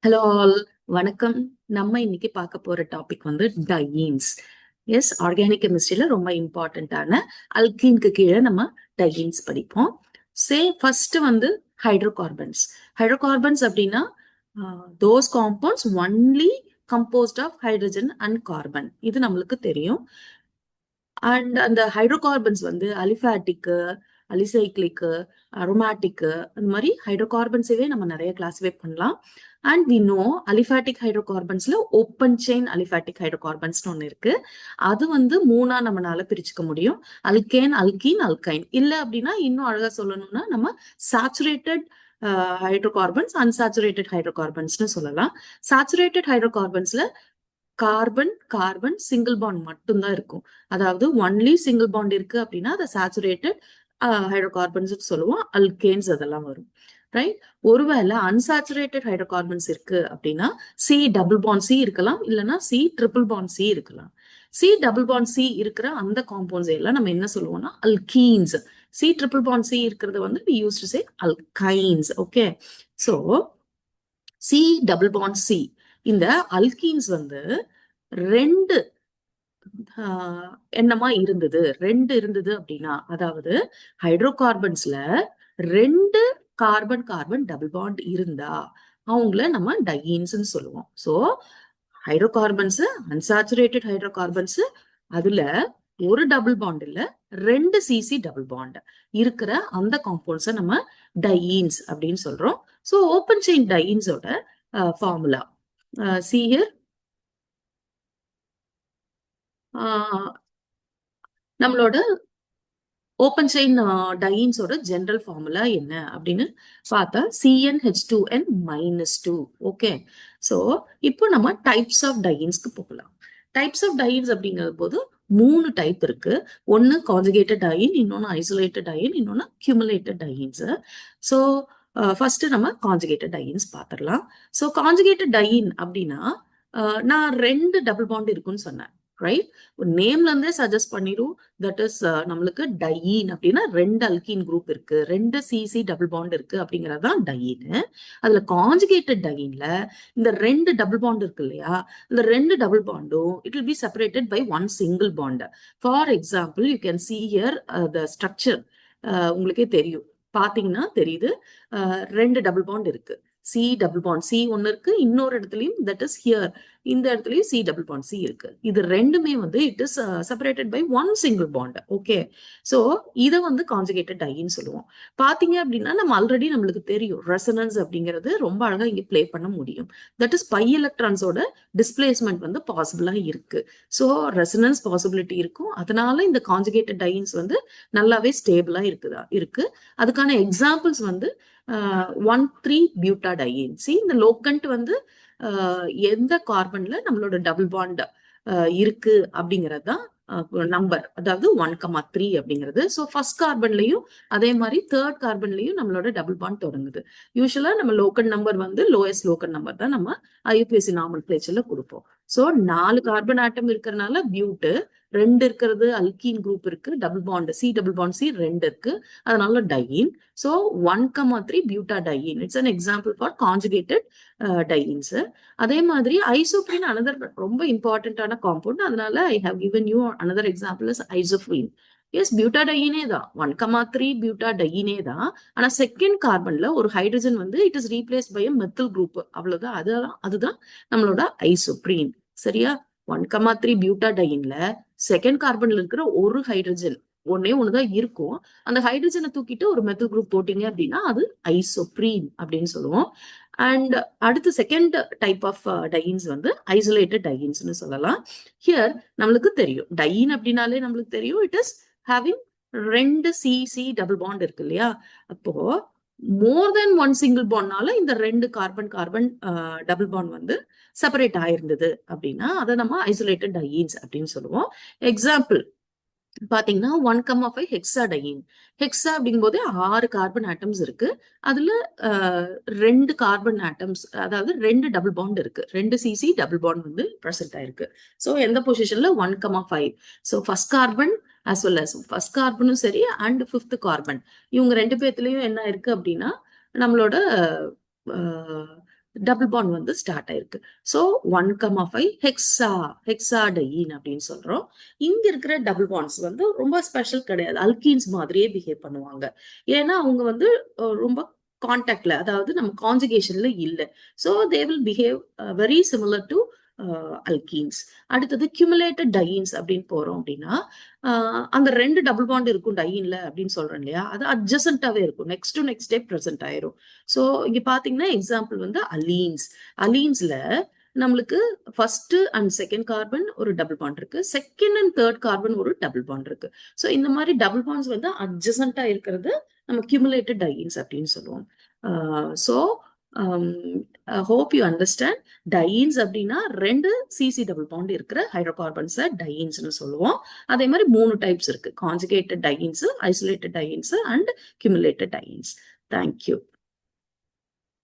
Hello all, வணக்கம். நம்ம இன்னைக்கு பார்க்க போற டாபிக் வந்து டையீன்ஸ். எஸ், ஆர்கானிக் கெமிஸ்ட்ரியில ரொம்ப இம்பார்ட்டன்டான அல்கீனுக்கு கீழே நம்ம டையீன்ஸ் படிப்போம். ஃபர்ஸ்ட் வந்து ஹைட்ரோகார்பன்ஸ். ஹைட்ரோகார்பன்ஸ் அப்படின்னா those compounds only composed of hydrogen and carbon. இது நம்மளுக்கு தெரியும். அண்ட் அந்த ஹைட்ரோகார்பன்ஸ் வந்து அலிஃபாட்டிக்கு, அலிசைக்ளிக்கு, அரோமேட்டிக்கு, அந்த மாதிரி ஹைட்ரோகார்பன்ஸவே நம்ம நிறைய கிளாஸிஃபை பண்ணலாம். அண்ட் வி நோ அலிஃபாட்டிக் ஹைட்ரோகார்பன்ஸ்ல ஓப்பன் செயின் அலிஃபாட்டிக் ஹைட்ரோகார்பன்ஸ்னு ஒன்று இருக்கு. அது வந்து மூணா நம்மளால பிரிச்சுக்க முடியும்: அல்கேன், அல்கீன், அல்கைன். இல்லை அப்படின்னா இன்னும் அழகா சொல்லணும்னா நம்ம சாச்சுரேட்டட் ஹைட்ரோகார்பன்ஸ், அன்சாச்சுரேட்டட் ஹைட்ரோகார்பன்ஸ்னு சொல்லலாம். சாச்சுரேட்டட் ஹைட்ரோகார்பன்ஸ்ல கார்பன் கார்பன் சிங்கிள் பாண்ட் மட்டும்தான் இருக்கும். அதாவது ஒன்லி சிங்கிள் பாண்ட் இருக்கு அப்படின்னா அதை சாச்சுரேட்டட் ஹைட்ரோகார்பன்ஸ் சொல்லுவோம். அல்கேன்ஸ் அதெல்லாம் வரும், ரைட்? ஒருவேளை அன்சாச்சுரேட்டட் ஹைட்ரோகார்பன்ஸ் இருக்கு அப்படின்னா சி டபுள் பாண்ட் சி இருக்கலாம், இல்லைன்னா சி ட்ரிபிள் பாண்ட் சி இருக்கலாம். சி டபுள் பாண்ட் சி இருக்கிற அந்த காம்பவுண்ட்ஸ் எல்லாம் நம்ம என்ன சொல்லுவோம்னா alkenes. C triple bond C இருக்கிறது வந்து we used to say alkynes. Okay, so C double bond C, இந்த அல்கீன்ஸ் வந்து ரெண்டு என்னமா இருந்தது, ரெண்டு இருந்தது அப்படின்னா, அதாவது ஹைட்ரோகார்பன்ஸ்ல ரெண்டு கார்பன் கார்பன் டபுள் பாண்ட் இருந்தா அவங்கள நம்ம டையீன்ஸ் சொல்லுவோம். ஸோ ஹைட்ரோகார்பன்ஸ், அன்சாச்சுரேட்டட் ஹைட்ரோகார்பன்ஸ், அதுல ஒரு டபுள் பாண்ட் இல்ல, ரெண்டு சிசி டபுள் பாண்ட் இருக்கிற அந்த காம்பவுண்ட்ஸை நம்ம டையீன்ஸ் அப்படின்னு சொல்றோம். ஸோ ஓப்பன் செயின் டையீன்ஸோட ஃபார்முலா see here. நம்மளோட ஓப்பன் செயின் டையீன்ஸோட ஜெனரல் ஃபார்முலா என்ன அப்படின்னு பார்த்தா CnH2n-2. ஓகே, ஸோ இப்போ நம்ம டைப்ஸ் ஆஃப் டையீன்ஸ்க்கு போகலாம். டைப்ஸ் ஆஃப் டையீன்ஸ் அப்படிங்கிற போது 3 டைப் இருக்கு. ஒன்னு கான்ஜுகேட்டட் டையீன், இன்னொன்னு ஐசோலேட்டட் டையீன், இன்னொன்னு கியூமுலேட்டட் டையீன்ஸ். ஸோ ஃபர்ஸ்ட் நம்ம கான்ஜுகேட்டட் டையீன்ஸ் பார்த்துடலாம். ஸோ கான்ஜுகேட்டட் டையீன் அப்படின்னா நான் ரெண்டு டபுள் பாண்ட் இருக்குன்னு சொன்னேன், ரைட்? நேம்ல இருந்தே சஜஸ்ட் பண்ணிடும். தட் இஸ் நம்மளுக்கு டையீன் அப்படின்னா ரெண்டு அல்கீன் குரூப் இருக்கு, ரெண்டு சிசி டபுள் பாண்ட் இருக்கு அப்படிங்கிறது தான் டையீன். அதுல கான்ஜுகேட்டட் டையீன்ல இந்த ரெண்டு டபுள் பாண்ட் இருக்கு இல்லையா, இந்த ரெண்டு டபுள் பாண்டும் it will be separated by one single bond. For example you can see here the structure. உங்களுக்கே தெரியும், பாத்தீங்கன்னா தெரியுது, ரெண்டு டபுள் பாண்ட் இருக்கு. சி டபுள் பாண்ட் சி ஒன்னு இருக்கு, இன்னொரு இடத்துலயும் தட் இஸ் ஹியர் இந்த இடத்துலயும் சி டபுள் பாண்ட் சி இருக்கு. இது ரெண்டுமே வந்து it is separated by one single bond. Okay, so இதை வந்து கான்ஜுகேட்டட் டைன்னு சொல்லுவோம். பாத்தீங்க அப்படின்னா நம்ம ஆல்ரெடி நம்மளுக்கு தெரியும் ரெசனன்ஸ் அப்படிங்கிறது ரொம்ப அழகா இங்க பிளே பண்ண முடியும். தட் இஸ் பை எலக்ட்ரான்ஸோட டிஸ்பிளேஸ்மெண்ட் வந்து பாசிபிளா இருக்கு. ஸோ ரெசனன்ஸ் பாசிபிலிட்டி இருக்கும். அதனால இந்த கான்ஜுகேட்டட் டைன்ஸ் வந்து நல்லாவே ஸ்டேபிளா இருக்கு. அதுக்கான எக்ஸாம்பிள்ஸ் வந்து 1,3-பியூட்டாடையின். இந்த லோக்கண்ட் வந்து எந்த கார்பன்ல நம்மளோட டபுள் பாண்ட் இருக்கு அப்படிங்கிறது தான் நம்பர், அதாவது 1,3 அப்படிங்கிறது. ஸோ ஃபர்ஸ்ட் கார்பன்லயும் அதே மாதிரி தேர்ட் கார்பன்லயும் நம்மளோட டபுள் பாண்ட் தொடங்குது. யூஸ்வலா நம்ம லோக்கல் நம்பர் வந்து லோயஸ்ட் லோக்கல் நம்பர் தான் நம்ம IUPAC நாமன்கிளேச்சர்ல கொடுப்போம். ஸோ 4 கார்பன் ஆட்டம் இருக்கிறதுனால பியூட்டு, 2 இருக்கிறது அல்கீன் குரூப் இருக்கு, double bond C double bond C 2 இருக்கு, அதனால diene. So 1,3 butadiene. It's an example for conjugated dienes. அதே மாதிரி ஐசோப்ரீன் அனதர் ரொம்ப இம்பார்ட்டன்டான காம்பவுண்ட். அதனால I have given you another example is isoprene. Yes, பியூட்டாடையினே தான், 1,3 பியூட்டாடையினே தான். ஆனா செகண்ட் கார்பன்ல ஒரு ஹைட்ரஜன் வந்து it is replace by methyl group, அவ்வளவுதான். அதுதான் நம்மளோட ஐசோப்ரீன். சரியா? 1,3 பியூட்டாடையின்ல செகண்ட் கார்பன்ல இருக்கிற ஒரு ஹைட்ரஜன் ஒன்னே ஒண்ணுதான் இருக்கும். அந்த ஹைட்ரஜனை தூக்கிட்டு ஒரு மெத்தில் குரூப் போட்டீங்க அப்படின்னா அது ஐசோப்ரீன் அப்படின்னு சொல்லுவோம். அண்ட் அடுத்து செகண்ட் டைப் ஆஃப் டையின்ஸ் வந்து ஐசோலேட்டட் டையின்ஸ்னு சொல்லலாம். ஹியர் நம்மளுக்கு தெரியும் டையின் அப்படின்னாலே நம்மளுக்கு தெரியும் இட் இஸ் ஹேவிங் ரெண்டு சிசி டபுள் பாண்ட் இருக்கு இல்லையா. அப்போ மோர் தென் ஒன் சிங்கிள் பாண்ட்னால இந்த ரெண்டு கார்பன் கார்பன் டபுள் பாண்ட் வந்து செப்பரேட் ஆயிருந்தது அப்படின்னா அதை நம்ம ஐசோலேட்டட் டையின்ஸ் அப்படின்னு சொல்லுவோம். எக்ஸாம்பிள் பாத்தீங்கன்னா 1,5 ஹெக்ஸாடையின். ஹெக்ஸா அப்படிங்கும் போது 6 கார்பன் ஆட்டம்ஸ் இருக்கு. அதுல 2 கார்பன் ஆட்டம்ஸ், அதாவது 2 டபுள் பாண்ட் இருக்கு, 2 சிசி டபுள் பாண்ட் வந்து பிரசன்ட் ஆயிருக்கு. ஸோ எந்த பொசிஷன்ல 1,5. So first carbon as well as first கார்பனும் சரி அண்ட் 5th கார்பன், இவங்க ரெண்டு பேர்த்துலயும் என்ன இருக்கு அப்படின்னா நம்மளோட டபுள் பாண்ட் வந்து ஸ்டார்ட் ஆயிருக்கு. ஸோ 1,5 ஹெக்ஸாடையின் அப்படின்னு சொல்றோம். இங்க இருக்கிற டபுள் பாண்ட்ஸ் வந்து ரொம்ப ஸ்பெஷல் கிடையாது, அல்கீன்ஸ் மாதிரியே பிஹேவ் பண்ணுவாங்க. ஏன்னா அவங்க வந்து ரொம்ப கான்டாக்ட்ல, அதாவது நம்ம கான்ஜுகேஷன்ல இல்ல. So they will behave very similar to alkenes. அடுத்தது கியூமுலேட்டட் டையின்ஸ் அப்படின்னு போறோம் அப்படின்னா, அங்க 2 டபுள் பாண்ட் இருக்கும் டையின்ல அப்படின்னு சொல்றேன் இல்லையா, அது அட்ஜசன்டாவே இருக்கும், next to next day present ஆயிரும். ஸோ இங்க பாத்தீங்கன்னா எக்ஸாம்பிள் வந்து அலீன்ஸ்ல நம்மளுக்கு ஃபர்ஸ்ட் அண்ட் செகண்ட் கார்பன் ஒரு டபுள் பாண்ட் இருக்கு, செகண்ட் அண்ட் தேர்ட் கார்பன் ஒரு டபுள் பாண்ட் இருக்கு. ஸோ இந்த மாதிரி டபுள் பாண்ட்ஸ் வந்து அட்ஜசன்டா இருக்கிறது நம்ம கியூமுலேட்டட் டையின்ஸ் அப்படின்னு சொல்லுவோம். So hope you understand. Dienes அப்படின்னா 2 சிசி டபுள் பாண்ட் இருக்கிற ஹைட்ரோகார்பன்ஸ் டையின்ஸ்னு சொல்லுவோம். அதே மாதிரி 3 டைப்ஸ் இருக்கு, conjugated dienes, isolated dienes and cumulated dienes. Thank you.